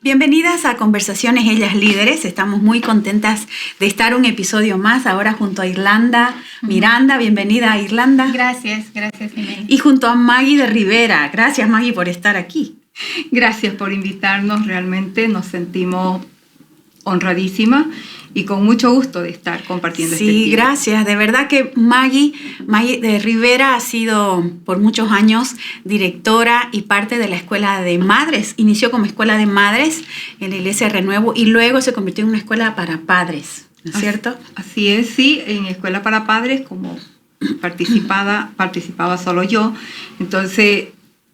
Bienvenidas a Conversaciones Ellas Líderes. Estamos muy contentas de estar un episodio más ahora junto a Irlanda Miranda. Bienvenida, Irlanda. Gracias, Jimena. Y junto a Maggie de Rivera. Gracias, Maggie, por estar aquí. Gracias por invitarnos. Realmente nos sentimos honradísimas y con mucho gusto de estar compartiendo este tiempo. Sí, gracias. De verdad que Maggie de Rivera ha sido por muchos años directora y parte de la Escuela de Madres. Inició como Escuela de Madres en la Iglesia Renuevo y luego se convirtió en una escuela para padres, ¿no es cierto? Así es, sí, en Escuela para Padres, como participaba solo yo. Entonces,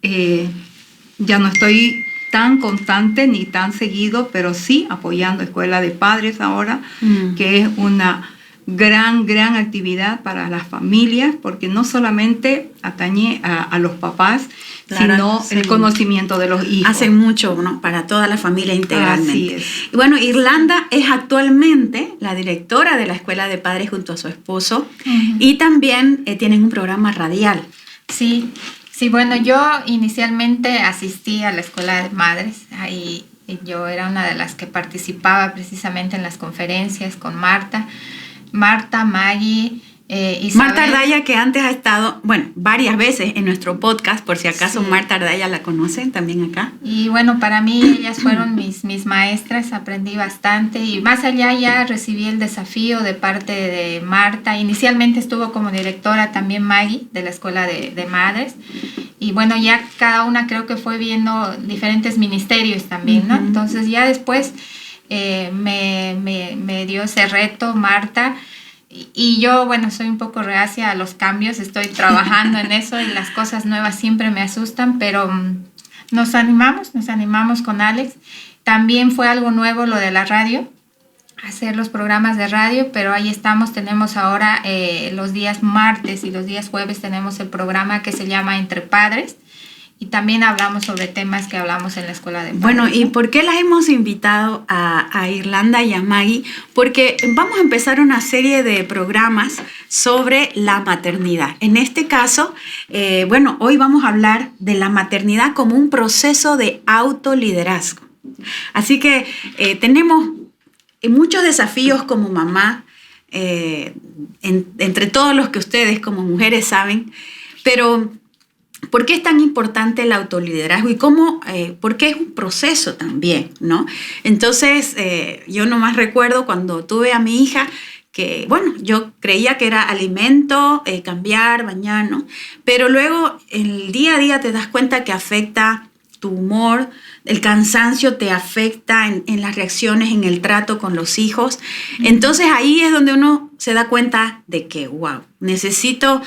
ya no estoy tan constante ni tan seguido, pero sí apoyando Escuela de Padres ahora, que es una gran actividad para las familias, porque no solamente atañe a los papás, claro, sino el conocimiento de los hijos. Hacen mucho, ¿no?, para toda la familia integralmente. Así es. Y bueno, Irlanda es actualmente la directora de la Escuela de Padres junto a su esposo y también tienen un programa radial. Sí, bueno, yo inicialmente asistí a la Escuela de Madres. Ahí yo era una de las que participaba precisamente en las conferencias con Marta, Maggie, Isabel. Marta Ardaya, que antes ha estado, varias veces en nuestro podcast, por si acaso. Sí. Marta Ardaya la conocen también acá. Y bueno, para mí ellas fueron mis maestras, aprendí bastante y más allá ya recibí el desafío de parte de Marta. Inicialmente estuvo como directora también Maggie de la Escuela de Madres y bueno, ya cada una creo que fue viendo diferentes ministerios también, ¿no? Entonces ya después me dio ese reto Marta. Y yo, bueno, soy un poco reacia a los cambios, estoy trabajando en eso y las cosas nuevas siempre me asustan, pero nos animamos con Alex. También fue algo nuevo lo de la radio, hacer los programas de radio, pero ahí estamos, tenemos ahora los días martes y los días jueves tenemos el programa que se llama Entre Padres. Y también hablamos sobre temas que hablamos en la Escuela de Padres. Bueno, ¿y por qué las hemos invitado a Irlanda y a Maggie? Porque vamos a empezar una serie de programas sobre la maternidad. En este caso, hoy vamos a hablar de la maternidad como un proceso de autoliderazgo. Así que tenemos muchos desafíos como mamá, entre todos los que ustedes como mujeres saben, pero ¿por qué es tan importante el autoliderazgo y por qué es un proceso también, ¿no? Entonces, yo nomás recuerdo cuando tuve a mi hija que, yo creía que era alimento, cambiar, bañar, ¿no? Pero luego, el día a día te das cuenta que afecta tu humor, el cansancio te afecta en las reacciones, en el trato con los hijos. Entonces ahí es donde uno se da cuenta de que, necesito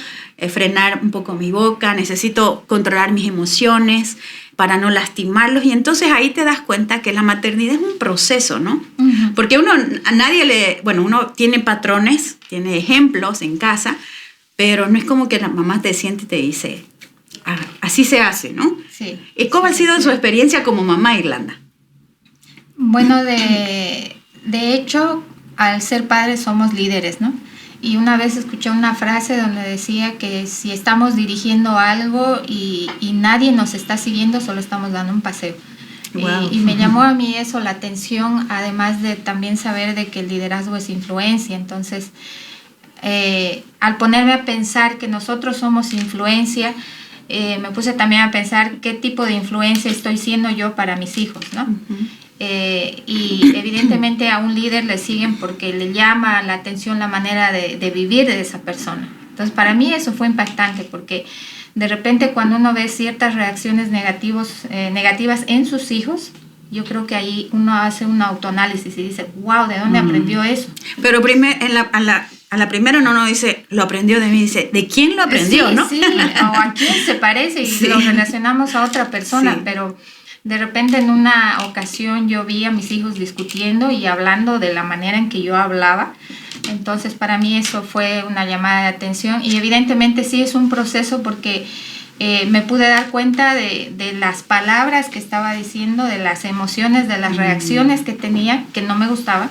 frenar un poco mi boca, necesito controlar mis emociones para no lastimarlos. Y entonces ahí te das cuenta que la maternidad es un proceso, ¿no? Porque uno tiene patrones, tiene ejemplos en casa, pero no es como que la mamá te siente y te dice, así se hace, ¿no? Sí. ¿Y cómo ha sido su experiencia como mamá, Irlanda? Bueno, de hecho, al ser padres somos líderes, ¿no? Y una vez escuché una frase donde decía que si estamos dirigiendo algo y nadie nos está siguiendo, solo estamos dando un paseo. Wow. Y me llamó a mí eso la atención, además de también saber de que el liderazgo es influencia. Entonces, al ponerme a pensar que nosotros somos influencia, me puse también a pensar qué tipo de influencia estoy siendo yo para mis hijos, ¿no? Y evidentemente a un líder le siguen porque le llama la atención la manera de vivir de esa persona. Entonces, para mí eso fue impactante porque de repente cuando uno ve ciertas reacciones negativas en sus hijos, yo creo que ahí uno hace un autoanálisis y dice, wow, ¿de dónde aprendió eso? Pero a la primera no dice, lo aprendió de mí, dice, ¿de quién lo aprendió, sí, no? Sí, o a quién se parece y lo relacionamos a otra persona, pero de repente en una ocasión yo vi a mis hijos discutiendo y hablando de la manera en que yo hablaba. Entonces para mí eso fue una llamada de atención y evidentemente sí es un proceso porque me pude dar cuenta de las palabras que estaba diciendo, de las emociones, de las reacciones que tenía, que no me gustaban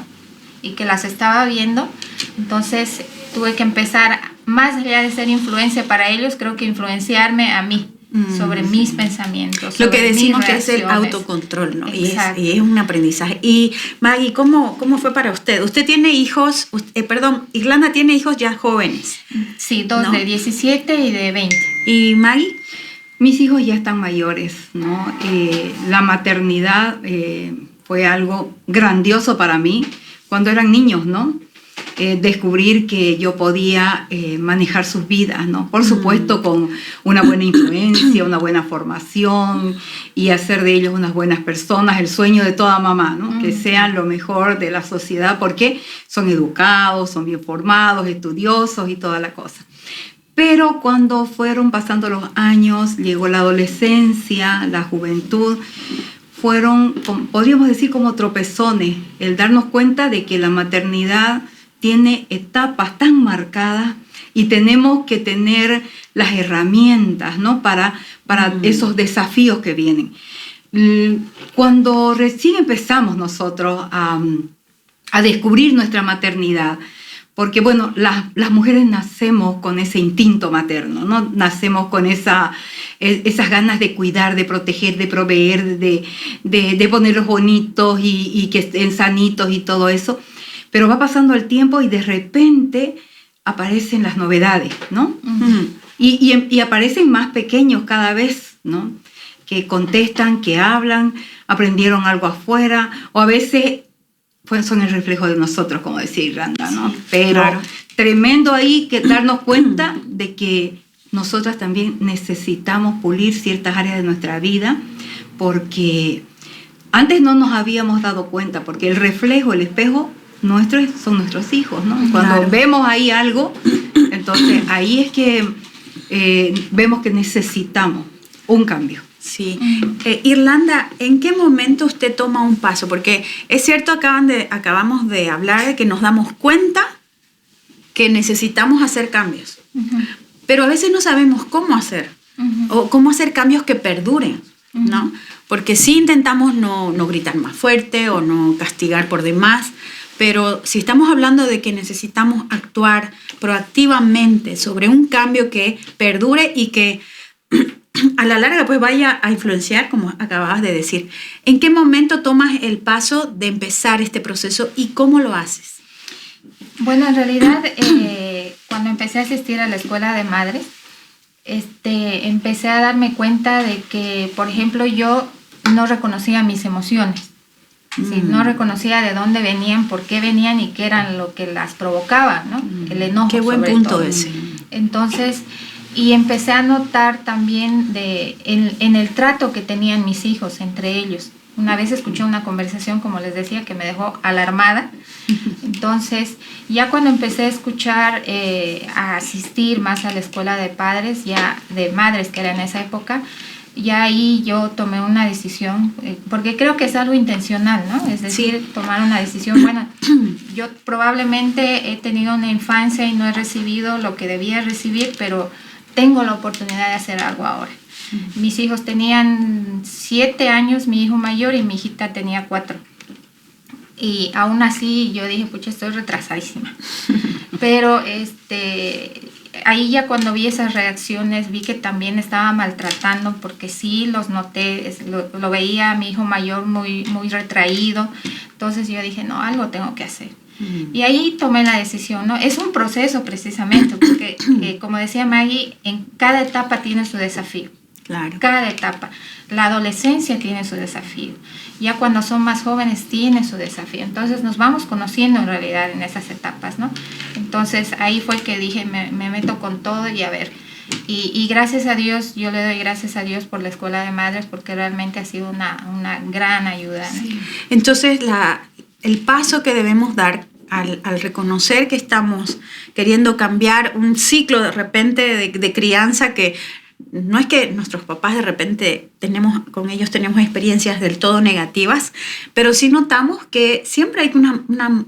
y que las estaba viendo. Entonces tuve que empezar, más allá de ser influencia para ellos, creo que influenciarme a mí. sobre mis pensamientos. Lo que decimos que es el reacciones. autocontrol, ¿no? Exacto. Y es un aprendizaje. Y Maggie, ¿cómo fue para usted? Usted tiene hijos, Irlanda tiene hijos ya jóvenes. Sí, dos, ¿no? de 17 y de 20. ¿Y Maggie? Mis hijos ya están mayores, ¿no? La maternidad fue algo grandioso para mí cuando eran niños, ¿no? Descubrir que yo podía manejar sus vidas, ¿no? Por supuesto, con una buena influencia, una buena formación y hacer de ellos unas buenas personas, el sueño de toda mamá, ¿no? Que sean lo mejor de la sociedad porque son educados, son bien formados, estudiosos y toda la cosa. Pero cuando fueron pasando los años, llegó la adolescencia, la juventud, fueron, podríamos decir, como tropezones, el darnos cuenta de que la maternidad tiene etapas tan marcadas y tenemos que tener las herramientas, ¿no? para esos desafíos que vienen. Cuando recién empezamos nosotros a descubrir nuestra maternidad, porque bueno, las mujeres nacemos con ese instinto materno, ¿no? Nacemos con esas ganas de cuidar, de proteger, de proveer, de ponerlos bonitos y que estén sanitos y todo eso. Pero va pasando el tiempo y de repente aparecen las novedades, ¿no? Y aparecen más pequeños cada vez, ¿no? Que contestan, que hablan, aprendieron algo afuera, o a veces son el reflejo de nosotros, como decía Irlanda, ¿no? Sí, pero claro. Tremendo ahí que darnos cuenta de que nosotras también necesitamos pulir ciertas áreas de nuestra vida, porque antes no nos habíamos dado cuenta, porque el reflejo, el espejo nuestro son nuestros hijos, ¿no? Cuando Claro. vemos ahí algo, entonces ahí es que vemos que necesitamos un cambio. Sí. Irlanda, ¿en qué momento usted toma un paso? Porque es cierto, acabamos de hablar de que nos damos cuenta que necesitamos hacer cambios, pero a veces no sabemos cómo hacer, o cómo hacer cambios que perduren, ¿no? Porque sí intentamos no gritar más fuerte o no castigar por demás, pero si estamos hablando de que necesitamos actuar proactivamente sobre un cambio que perdure y que a la larga pues vaya a influenciar, como acababas de decir, ¿en qué momento tomas el paso de empezar este proceso y cómo lo haces? Bueno, en realidad, cuando empecé a asistir a la escuela de madres, empecé a darme cuenta de que, por ejemplo, yo no reconocía mis emociones. ¿Sí? No reconocía de dónde venían, por qué venían y qué eran lo que las provocaba, ¿no? El enojo. Qué buen sobre punto todo. ese. Entonces, y empecé a notar también en el trato que tenían mis hijos entre ellos. Una vez escuché una conversación, como les decía, que me dejó alarmada. Entonces, ya cuando empecé a escuchar, a asistir más a la escuela de padres, ya de madres, que era en esa época, ya ahí yo tomé una decisión, porque creo que es algo intencional, ¿no? Es decir, tomar una decisión. Bueno, yo probablemente he tenido una infancia y no he recibido lo que debía recibir, pero tengo la oportunidad de hacer algo ahora. Mis hijos tenían 7 años, mi hijo mayor, y mi hijita tenía 4. Y aún así yo dije, pucha, estoy retrasadísima. Pero ahí ya cuando vi esas reacciones, vi que también estaba maltratando, porque sí los noté, lo veía a mi hijo mayor muy, muy retraído. Entonces yo dije, no, algo tengo que hacer. Y ahí tomé la decisión, ¿no? Es un proceso precisamente, porque como decía Maggie, en cada etapa tiene su desafío. Claro. Cada etapa. La adolescencia tiene su desafío. Ya cuando son más jóvenes tiene su desafío. Entonces nos vamos conociendo en realidad en esas etapas, ¿no? Entonces ahí fue que dije, me meto con todo y a ver. Y gracias a Dios, yo le doy gracias a Dios por la escuela de madres, porque realmente ha sido una gran ayuda, ¿no? Sí. Entonces el paso que debemos dar al reconocer que estamos queriendo cambiar un ciclo de repente de crianza, que no es que nuestros papás de repente con ellos tenemos experiencias del todo negativas, pero sí notamos que siempre hay una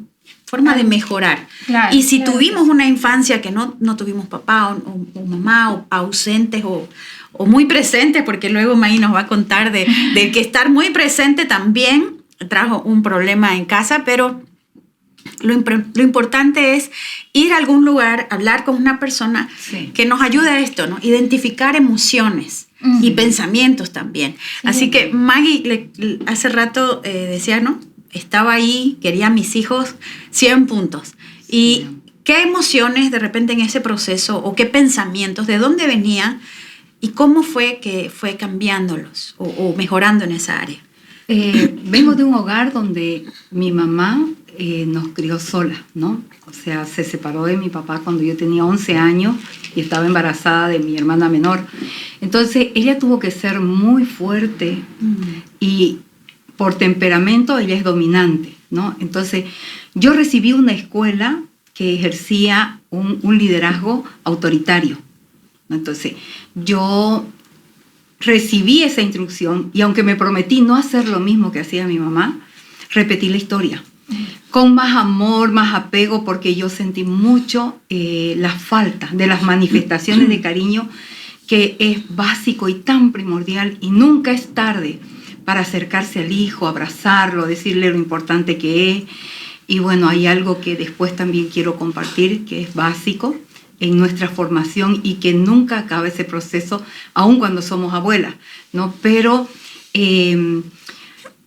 forma de mejorar. Claro, y si claro, tuvimos una infancia que no tuvimos papá o mamá, o ausentes o muy presentes, porque luego May nos va a contar de que estar muy presente también trajo un problema en casa, pero lo importante es ir a algún lugar, hablar con una persona Sí. que nos ayude a esto, ¿no? Identificar emociones. y pensamientos también. Sí. Así que Maggie hace rato decía, ¿no? Estaba ahí, quería a mis hijos 100 puntos. Y ¿qué emociones de repente en ese proceso o qué pensamientos, de dónde venía y cómo fue que fue cambiándolos o mejorando en esa área? Vengo de un hogar donde mi mamá nos crió sola, ¿no? O sea, se separó de mi papá cuando yo tenía 11 años y estaba embarazada de mi hermana menor. Entonces, ella tuvo que ser muy fuerte y por temperamento ella es dominante, ¿no? Entonces, yo recibí una escuela que ejercía un liderazgo autoritario, ¿no? Entonces, yo recibí esa instrucción y aunque me prometí no hacer lo mismo que hacía mi mamá, repetí la historia con más amor, más apego, porque yo sentí mucho la falta de las manifestaciones de cariño, que es básico y tan primordial, y nunca es tarde para acercarse al hijo, abrazarlo, decirle lo importante que es. Y bueno, hay algo que después también quiero compartir, que es básico en nuestra formación y que nunca acaba ese proceso, aun cuando somos abuelas, ¿no? Pero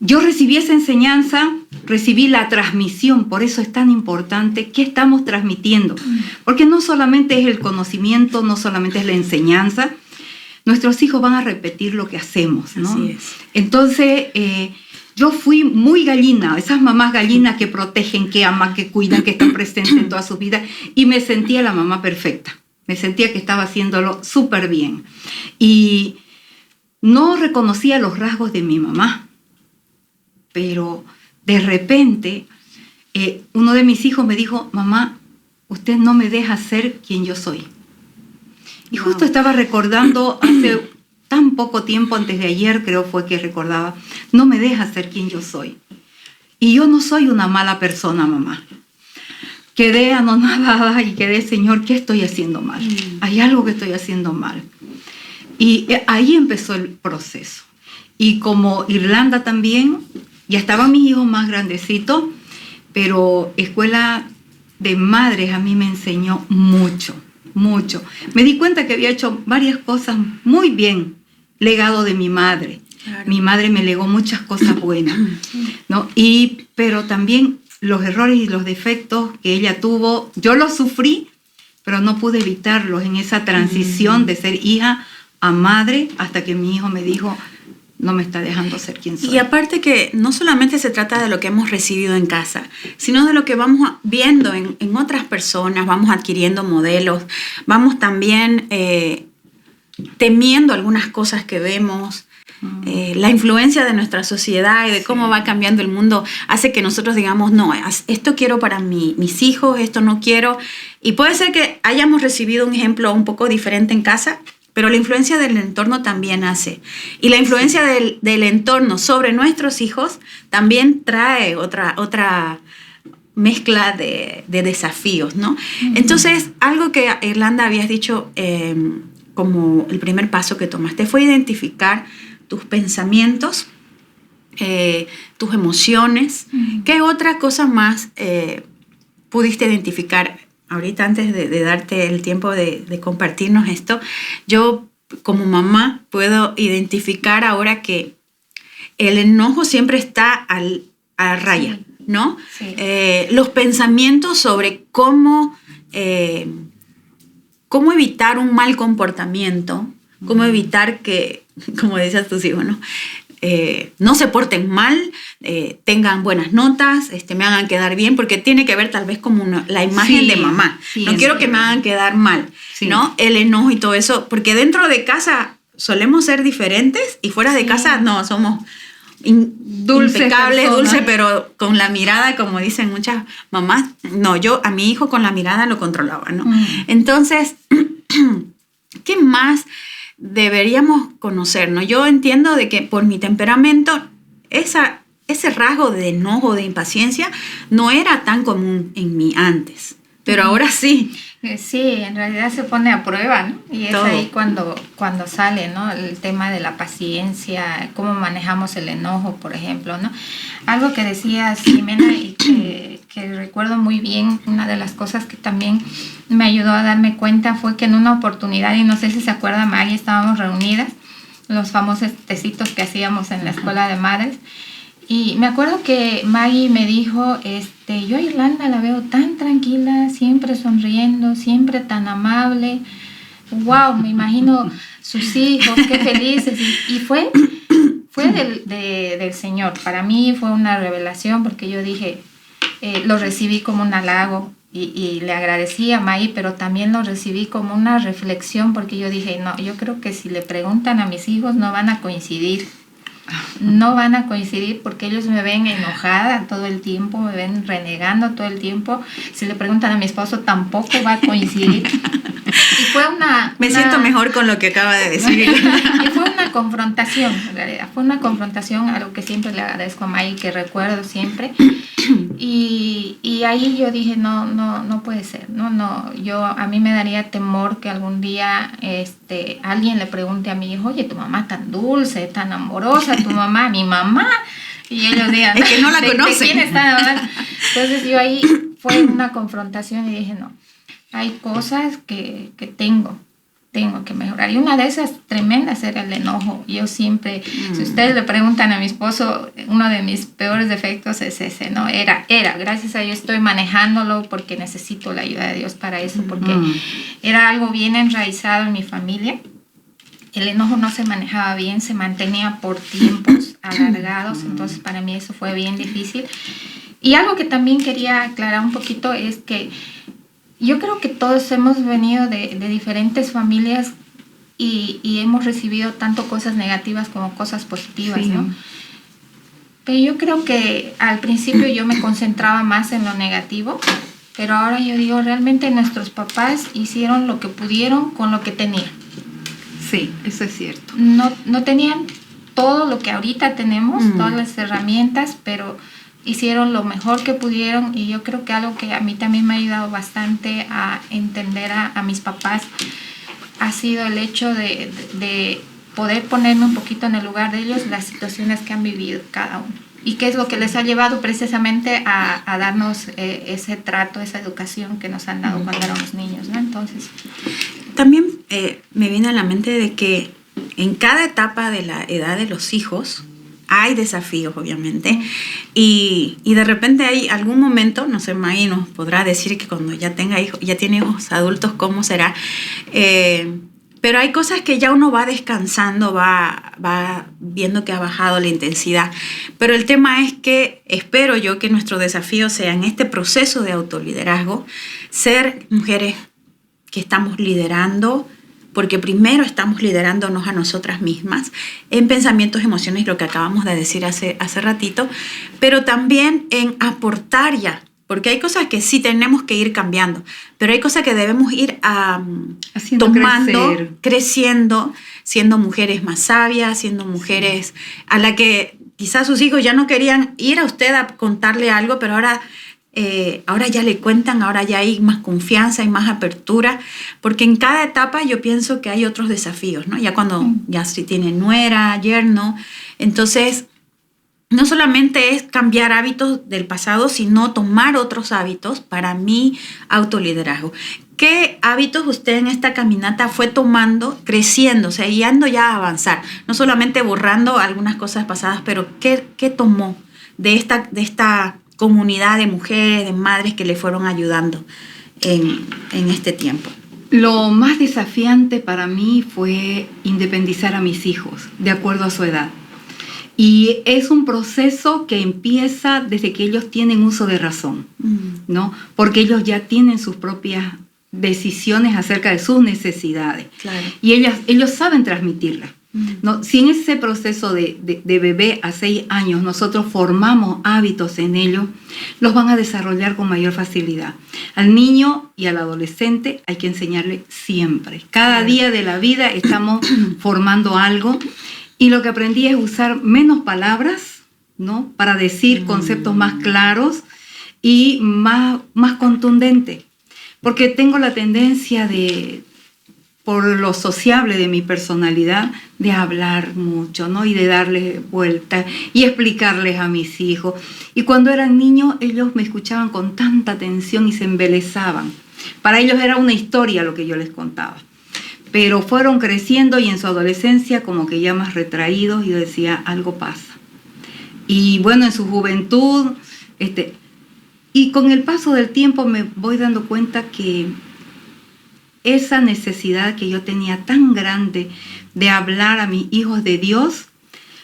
yo recibí esa enseñanza, recibí la transmisión, por eso es tan importante qué estamos transmitiendo, porque no solamente es el conocimiento, no solamente es la enseñanza, nuestros hijos van a repetir lo que hacemos, ¿no? Así es. Entonces, yo fui muy gallina, esas mamás gallinas que protegen, que aman, que cuidan, que están presentes en toda su vida, y me sentía la mamá perfecta, me sentía que estaba haciéndolo súper bien. Y no reconocía los rasgos de mi mamá, pero de repente uno de mis hijos me dijo, mamá, usted no me deja ser quien yo soy. Y justo estaba recordando hace tan poco tiempo, antes de ayer creo fue que recordaba, no me deja ser quien yo soy. Y yo no soy una mala persona, mamá. Quedé anonadada y quedé, Señor, ¿qué estoy haciendo mal? Hay algo que estoy haciendo mal. Y ahí empezó el proceso. Y como Irlanda también, ya estaban mis hijos más grandecitos, pero escuela de madres a mí me enseñó mucho. Mucho. Me di cuenta que había hecho varias cosas muy bien, legado de mi madre. Claro. Mi madre me legó muchas cosas buenas, ¿no? Pero también los errores y los defectos que ella tuvo, yo los sufrí, pero no pude evitarlos en esa transición de ser hija a madre, hasta que mi hijo me dijo, no me está dejando ser quien soy. Y aparte que no solamente se trata de lo que hemos recibido en casa, sino de lo que vamos viendo en otras personas, vamos adquiriendo modelos, vamos también temiendo algunas cosas que vemos. La influencia de nuestra sociedad y de cómo va cambiando el mundo hace que nosotros digamos, no, esto quiero para mis hijos, esto no quiero. Y puede ser que hayamos recibido un ejemplo un poco diferente en casa, pero la influencia del entorno también hace. Y la influencia del entorno sobre nuestros hijos también trae otra mezcla de desafíos, ¿no? Entonces, algo que Irlanda habías dicho como el primer paso que tomaste fue identificar tus pensamientos, tus emociones. ¿Qué otra cosa más pudiste identificar? Ahorita, antes de darte el tiempo de compartirnos esto, yo como mamá puedo identificar ahora que el enojo siempre está a raya, ¿no? Sí. Los pensamientos sobre cómo evitar un mal comportamiento, cómo evitar que, como decías tus hijos, ¿no? No se porten mal, tengan buenas notas, me hagan quedar bien, porque tiene que ver tal vez como la imagen de mamá. Sí, no quiero que me hagan quedar mal, ¿no? El enojo y todo eso, porque dentro de casa solemos ser diferentes y fuera de casa no, somos impecables, dulces, pero con la mirada, como dicen muchas mamás, no, yo a mi hijo con la mirada lo controlaba, ¿no? Entonces, ¿qué más deberíamos conocer, ¿no? Yo entiendo de que por mi temperamento ese rasgo de enojo, de impaciencia, no era tan común en mí antes, pero ahora sí. Sí, en realidad se pone a prueba, ¿no? Y es todo ahí cuando sale, ¿no? El tema de la paciencia, cómo manejamos el enojo, por ejemplo, ¿no? Algo que decías, Jimena, y que recuerdo muy bien, una de las cosas que también me ayudó a darme cuenta fue que en una oportunidad, y no sé si se acuerda, Maggie, estábamos reunidas los famosos tecitos que hacíamos en la escuela de madres. Y me acuerdo que Maggie me dijo, yo a Irlanda la veo tan tranquila, siempre sonriendo, siempre tan amable. Wow, me imagino sus hijos, qué felices. Y fue del Señor. Para mí fue una revelación porque yo dije, lo recibí como un halago y le agradecí a Maggie, pero también lo recibí como una reflexión porque yo dije, no, yo creo que si le preguntan a mis hijos no van a coincidir. No van a coincidir porque ellos me ven enojada todo el tiempo, me ven renegando todo el tiempo. Si le preguntan a mi esposo tampoco va a coincidir. Y fue Me siento mejor con lo que acaba de decir. Y fue una confrontación, en realidad. Fue una confrontación, algo que siempre le agradezco a Maggie, que recuerdo siempre. Y ahí yo dije, no puede ser. A mí me daría temor que algún día alguien le pregunte a mi hijo, oye, tu mamá tan dulce, tan amorosa, tu mamá, mi mamá. Y ellos digan, es que no la conocen. ¿de quién está hablando? Entonces yo ahí fue una confrontación y dije, no, hay cosas que tengo que mejorar. Y una de esas tremendas era el enojo. Yo siempre, si ustedes le preguntan a mi esposo, uno de mis peores defectos es ese, ¿no? Era, gracias a Dios estoy manejándolo porque necesito la ayuda de Dios para eso, porque era algo bien enraizado en mi familia. El enojo no se manejaba bien, se mantenía por tiempos alargados, entonces para mí eso fue bien difícil. Y algo que también quería aclarar un poquito es que yo creo que todos hemos venido de diferentes familias y hemos recibido tanto cosas negativas como cosas positivas, sí, ¿no? Pero yo creo que al principio yo me concentraba más en lo negativo, pero ahora yo digo, realmente nuestros papás hicieron lo que pudieron con lo que tenían. Sí, eso es cierto. No tenían todo lo que ahorita tenemos, todas las herramientas, pero hicieron lo mejor que pudieron y yo creo que algo que a mí también me ha ayudado bastante a entender a mis papás ha sido el hecho de poder ponerme un poquito en el lugar de ellos, las situaciones que han vivido cada uno y qué es lo que les ha llevado precisamente a darnos ese trato, esa educación que nos han dado cuando éramos niños, ¿no? Entonces, también me viene a la mente de que en cada etapa de la edad de los hijos hay desafíos, obviamente, y de repente hay algún momento, no sé, Maggie nos podrá decir que cuando ya tenga hijos, ya tiene hijos adultos, cómo será, pero hay cosas que ya uno va descansando, va viendo que ha bajado la intensidad, pero el tema es que espero yo que nuestro desafío sea en este proceso de autoliderazgo, ser mujeres que estamos liderando, porque primero estamos liderándonos a nosotras mismas en pensamientos, emociones, lo que acabamos de decir hace ratito, pero también en aportar ya, porque hay cosas que sí tenemos que ir cambiando, pero hay cosas que debemos ir tomando, creciendo, siendo mujeres más sabias, siendo mujeres a la que quizás sus hijos ya no querían ir a usted a contarle algo, pero ahora ya le cuentan, ahora ya hay más confianza, hay más apertura, porque en cada etapa yo pienso que hay otros desafíos, ¿no? Ya cuando ya si tiene nuera, yerno, entonces no solamente es cambiar hábitos del pasado, sino tomar otros hábitos para mi autoliderazgo. ¿Qué hábitos usted en esta caminata fue tomando, creciendo, o sea, yendo ya a avanzar? No solamente borrando algunas cosas pasadas, pero ¿qué tomó de esta comunidad de mujeres, de madres que le fueron ayudando en este tiempo? Lo más desafiante para mí fue independizar a mis hijos de acuerdo a su edad. Y es un proceso que empieza desde que ellos tienen uso de razón, ¿no? Porque ellos ya tienen sus propias decisiones acerca de sus necesidades. Claro. Y ellos saben transmitirlas. ¿No? Si en ese proceso de bebé a 6 años nosotros formamos hábitos en ellos, los van a desarrollar con mayor facilidad. Al niño y al adolescente hay que enseñarle siempre. Cada día de la vida estamos formando algo y lo que aprendí es usar menos palabras, ¿no? Para decir conceptos más claros y más contundentes. Porque tengo la tendencia por lo sociable de mi personalidad, de hablar mucho, ¿no? Y de darles vueltas y explicarles a mis hijos. Y cuando eran niños, ellos me escuchaban con tanta atención y se embelezaban. Para ellos era una historia lo que yo les contaba. pero fueron creciendo y en su adolescencia como que ya más retraídos, y yo decía, algo pasa. Y bueno, en su juventud, y con el paso del tiempo me voy dando cuenta que esa necesidad que yo tenía tan grande de hablar a mis hijos de Dios,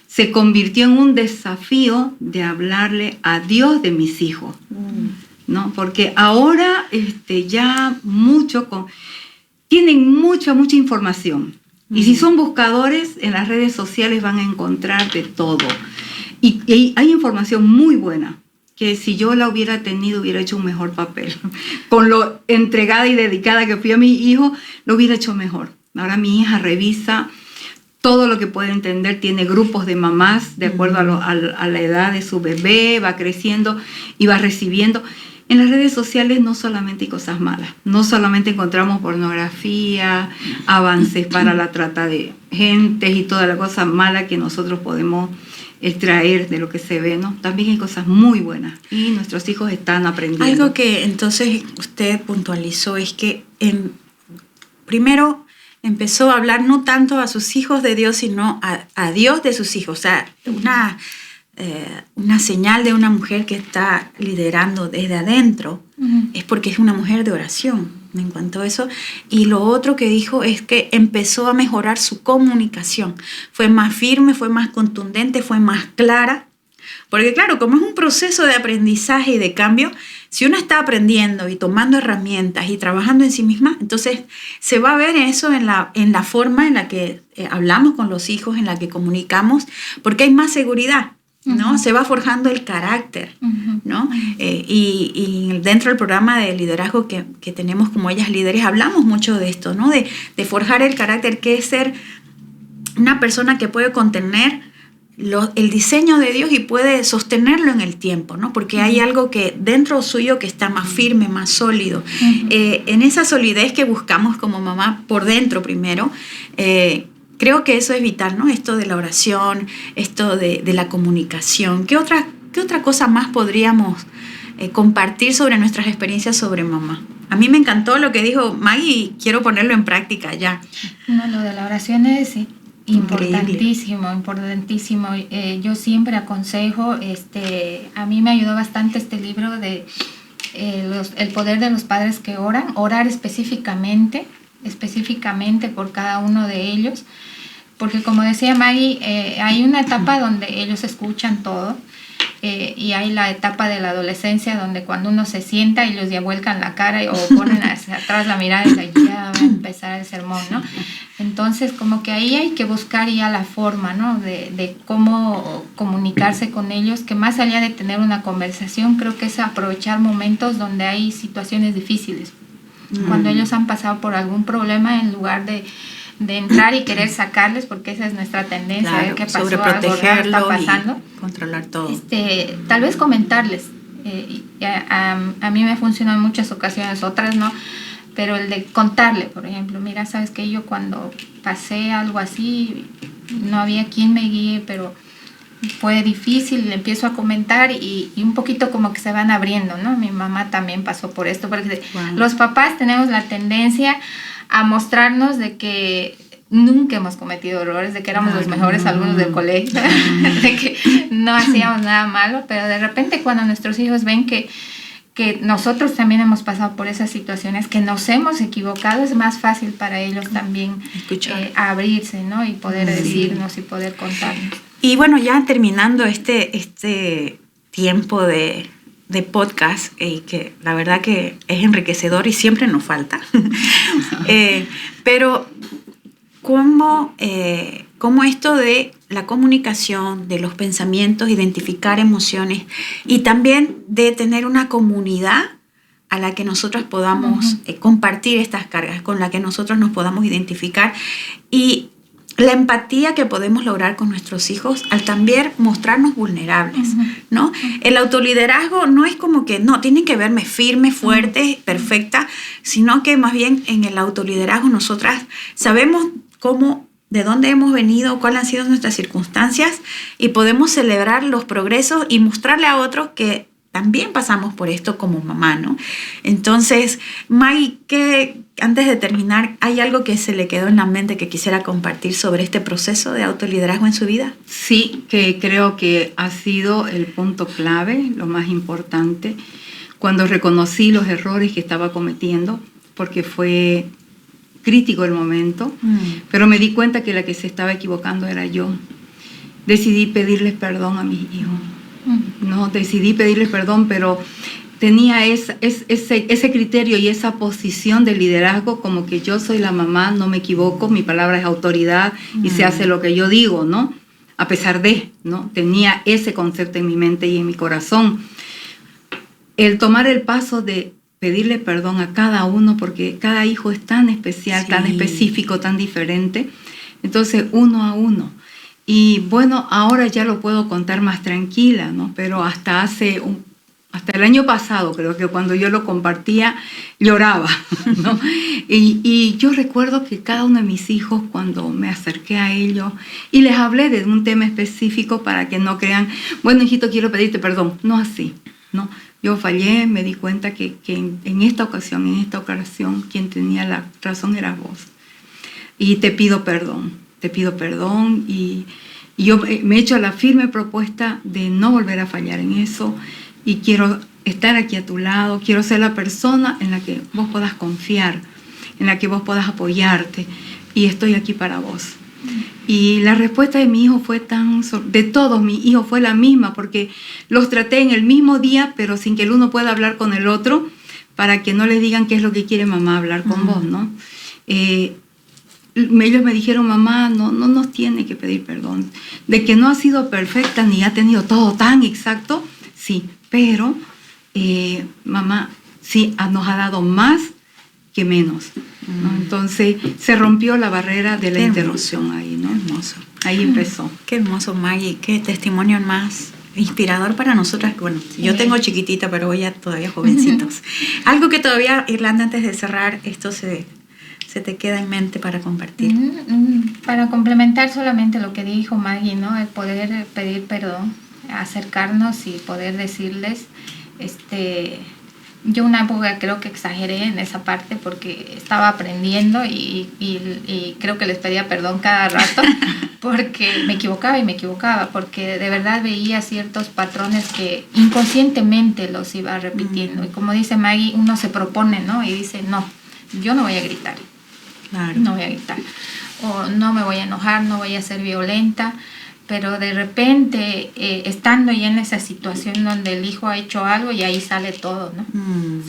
se convirtió en un desafío de hablarle a Dios de mis hijos, ¿no? Porque ahora ya tienen mucha información. Y si son buscadores, en las redes sociales van a encontrar de todo. Y hay información muy buena, que si yo la hubiera tenido, hubiera hecho un mejor papel. Con lo entregada y dedicada que fui a mi hijo, lo hubiera hecho mejor. Ahora mi hija revisa todo lo que puede entender, tiene grupos de mamás de acuerdo a la edad de su bebé, va creciendo y va recibiendo. En las redes sociales no solamente hay cosas malas, no solamente encontramos pornografía, avances para la trata de gentes y toda la cosa mala que nosotros podemos extraer de lo que se ve, ¿no? También hay cosas muy buenas y nuestros hijos están aprendiendo. Algo que entonces usted puntualizó es que primero empezó a hablar no tanto a sus hijos de Dios, sino a Dios de sus hijos. O sea, una señal de una mujer que está liderando desde adentro es porque es una mujer de oración, en cuanto a eso. Y lo otro que dijo es que empezó a mejorar su comunicación. Fue más firme, fue más contundente, fue más clara. Porque claro, como es un proceso de aprendizaje y de cambio, si uno está aprendiendo y tomando herramientas y trabajando en sí misma, entonces se va a ver eso en la forma en la que hablamos con los hijos, en la que comunicamos, porque hay más seguridad, ¿no? Se va forjando el carácter, ¿no? Y dentro del programa de liderazgo que tenemos como Ellas Líderes, hablamos mucho de esto, ¿no? De forjar el carácter, que es ser una persona que puede contener el diseño de Dios y puede sostenerlo en el tiempo, ¿no? Porque hay algo que dentro suyo que está más firme, más sólido. En esa solidez que buscamos como mamá por dentro primero, creo que eso es vital, ¿no? Esto de la oración, esto de la comunicación. ¿Qué otra cosa más podríamos compartir sobre nuestras experiencias sobre mamá? A mí me encantó lo que dijo Maggie y quiero ponerlo en práctica ya. No, lo de la oración es importantísimo. Yo siempre aconsejo, a mí me ayudó bastante este libro de El poder de los padres que oran, orar específicamente por cada uno de ellos, porque como decía Maggie, hay una etapa donde ellos escuchan todo, y hay la etapa de la adolescencia donde cuando uno se sienta ellos ya vuelcan la cara o ponen hacia atrás la mirada y ya va a empezar el sermón, ¿no? Entonces como que ahí hay que buscar ya la forma, ¿no? de cómo comunicarse con ellos, que más allá de tener una conversación, creo que es aprovechar momentos donde hay situaciones difíciles. Cuando ellos han pasado por algún problema, en lugar de entrar y querer sacarles, porque esa es nuestra tendencia, claro, ver qué pasó, sobreprotegerlo algo está pasando, y controlar todo. Tal vez comentarles. A mí me funcionó en muchas ocasiones, otras no, pero el de contarle, por ejemplo, mira, sabes que yo cuando pasé algo así, no había quien me guíe, pero fue difícil, le empiezo a comentar y un poquito como que se van abriendo, ¿no? Mi mamá también pasó por esto, porque los papás tenemos la tendencia a mostrarnos de que nunca hemos cometido errores, de que éramos los mejores alumnos del colegio, de que no hacíamos nada malo, pero de repente cuando nuestros hijos ven que nosotros también hemos pasado por esas situaciones, que nos hemos equivocado, es más fácil para ellos también abrirse, ¿no? Y poder decirnos y poder contarnos. Y bueno, ya terminando este tiempo de podcast, que la verdad que es enriquecedor y siempre nos falta, pero ¿cómo esto de la comunicación, de los pensamientos, identificar emociones y también de tener una comunidad a la que nosotros podamos compartir estas cargas, con la que nosotros nos podamos identificar, y la empatía que podemos lograr con nuestros hijos al también mostrarnos vulnerables, ¿no? El autoliderazgo no es como que, no, tienen que verme firme, fuerte, perfecta, sino que más bien en el autoliderazgo nosotras sabemos de dónde hemos venido, cuáles han sido nuestras circunstancias, y podemos celebrar los progresos y mostrarle a otros que también pasamos por esto como mamá, ¿no? Entonces, Maggie, antes de terminar, ¿hay algo que se le quedó en la mente que quisiera compartir sobre este proceso de autoliderazgo en su vida? Sí, que creo que ha sido el punto clave, lo más importante, cuando reconocí los errores que estaba cometiendo, porque fue crítico el momento, pero me di cuenta que la que se estaba equivocando era yo. Decidí pedirles perdón a mis hijos. No, decidí pedirles perdón, pero tenía ese criterio y esa posición de liderazgo, como que yo soy la mamá, no me equivoco, mi palabra es autoridad y se hace lo que yo digo, ¿no? A pesar de, ¿no? Tenía ese concepto en mi mente y en mi corazón. El tomar el paso de pedirle perdón a cada uno, porque cada hijo es tan especial, tan específico, tan diferente. Entonces, uno a uno. Y bueno, ahora ya lo puedo contar más tranquila, ¿no? Pero hasta el año pasado, creo que cuando yo lo compartía, lloraba, ¿no? Y yo recuerdo que cada uno de mis hijos, cuando me acerqué a ellos y les hablé de un tema específico para que no crean, bueno, hijito, quiero pedirte perdón. No así, ¿no? Yo fallé, me di cuenta que en esta ocasión, quien tenía la razón era vos. Y te pido perdón y yo me he hecho la firme propuesta de no volver a fallar en eso y quiero estar aquí a tu lado, quiero ser la persona en la que vos puedas confiar, en la que vos puedas apoyarte y estoy aquí para vos. Y la respuesta de mi hijo de todos mis hijos fue la misma, porque los traté en el mismo día, pero sin que el uno pueda hablar con el otro, para que no le digan qué es lo que quiere mamá hablar con vos, ¿no? Ellos me dijeron, mamá, no nos tiene que pedir perdón. De que no ha sido perfecta ni ha tenido todo tan exacto, sí, pero mamá sí nos ha dado más que menos, ¿no? Entonces se rompió la barrera de la interrupción ahí, ¿no? Hermoso. Ahí empezó. Qué hermoso, Maggie, qué testimonio más inspirador para nosotras. Bueno, yo tengo chiquitita, pero ella todavía jovencitos. Algo que todavía, Irlanda, antes de cerrar, esto se te queda en mente para compartir. Para complementar solamente lo que dijo Maggie, ¿no? El poder pedir perdón, acercarnos y poder decirles, yo una época creo que exageré en esa parte porque estaba aprendiendo y creo que les pedía perdón cada rato porque me equivocaba, porque de verdad veía ciertos patrones que inconscientemente los iba repitiendo. Y como dice Maggie, uno se propone, ¿no? Y dice, no, yo no voy a gritar. Claro. No voy a gritar. O no me voy a enojar, no voy a ser violenta. Pero de repente, estando ya en esa situación donde el hijo ha hecho algo y ahí sale todo, ¿no?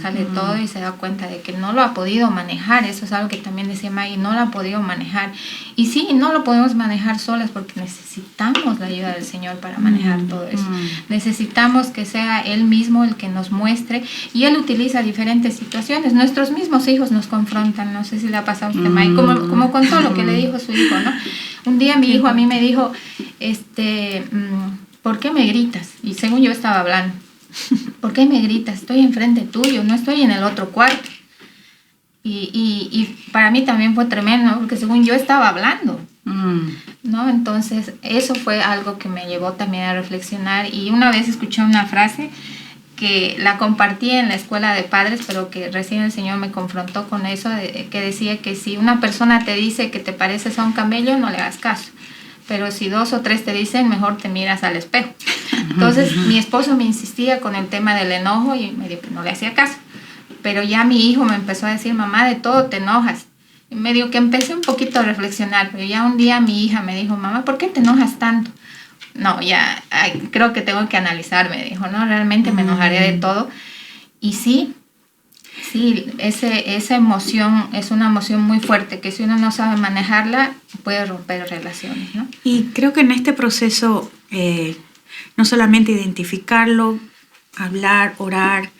Sale todo y se da cuenta de que no lo ha podido manejar. Eso es algo que también decía Maggie, no lo ha podido manejar. Y sí, no lo podemos manejar solas porque necesitamos la ayuda del Señor para manejar todo eso. Necesitamos que sea Él mismo el que nos muestre y Él utiliza diferentes situaciones. Nuestros mismos hijos nos confrontan, no sé si le ha pasado a usted, Maggie, como contó lo que le dijo su hijo, ¿no? Un día mi hijo a mí me dijo, ¿por qué me gritas? Y según yo estaba hablando, ¿por qué me gritas? Estoy enfrente tuyo, no estoy en el otro cuarto. Y para mí también fue tremendo, porque según yo estaba hablando, ¿no? Entonces eso fue algo que me llevó también a reflexionar. Y una vez escuché una frase que la compartí en la escuela de padres, pero que recién el Señor me confrontó con eso, que decía que si una persona te dice que te pareces a un camello, no le hagas caso. Pero si 2 o 3 te dicen, mejor te miras al espejo. Entonces mi esposo me insistía con el tema del enojo y me dijo que no le hacía caso. Pero ya mi hijo me empezó a decir, mamá, de todo te enojas. Y me dijo que empecé un poquito a reflexionar, pero ya un día mi hija me dijo, mamá, ¿por qué te enojas tanto? No, ya creo que tengo que analizarme, dijo, no, realmente me enojaré de todo. Y sí, esa emoción es una emoción muy fuerte, que si uno no sabe manejarla, puede romper relaciones, ¿no? Y creo que en este proceso, no solamente identificarlo, hablar, orar,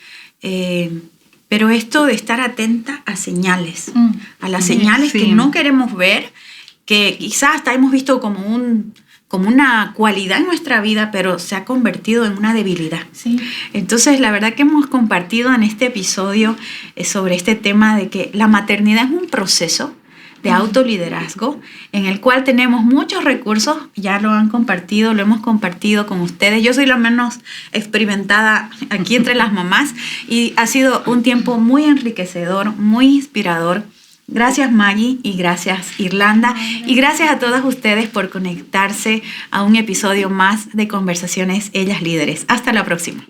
pero esto de estar atenta a señales, a las señales que no queremos ver, que quizás hasta hemos visto como una cualidad en nuestra vida, pero se ha convertido en una debilidad. Sí. Entonces, la verdad que hemos compartido en este episodio sobre este tema de que la maternidad es un proceso, de autoliderazgo, en el cual tenemos muchos recursos, ya lo han compartido, lo hemos compartido con ustedes. Yo soy la menos experimentada aquí entre las mamás y ha sido un tiempo muy enriquecedor, muy inspirador. Gracias Maggie y gracias Irlanda y gracias a todas ustedes por conectarse a un episodio más de Conversaciones Ellas Líderes. Hasta la próxima.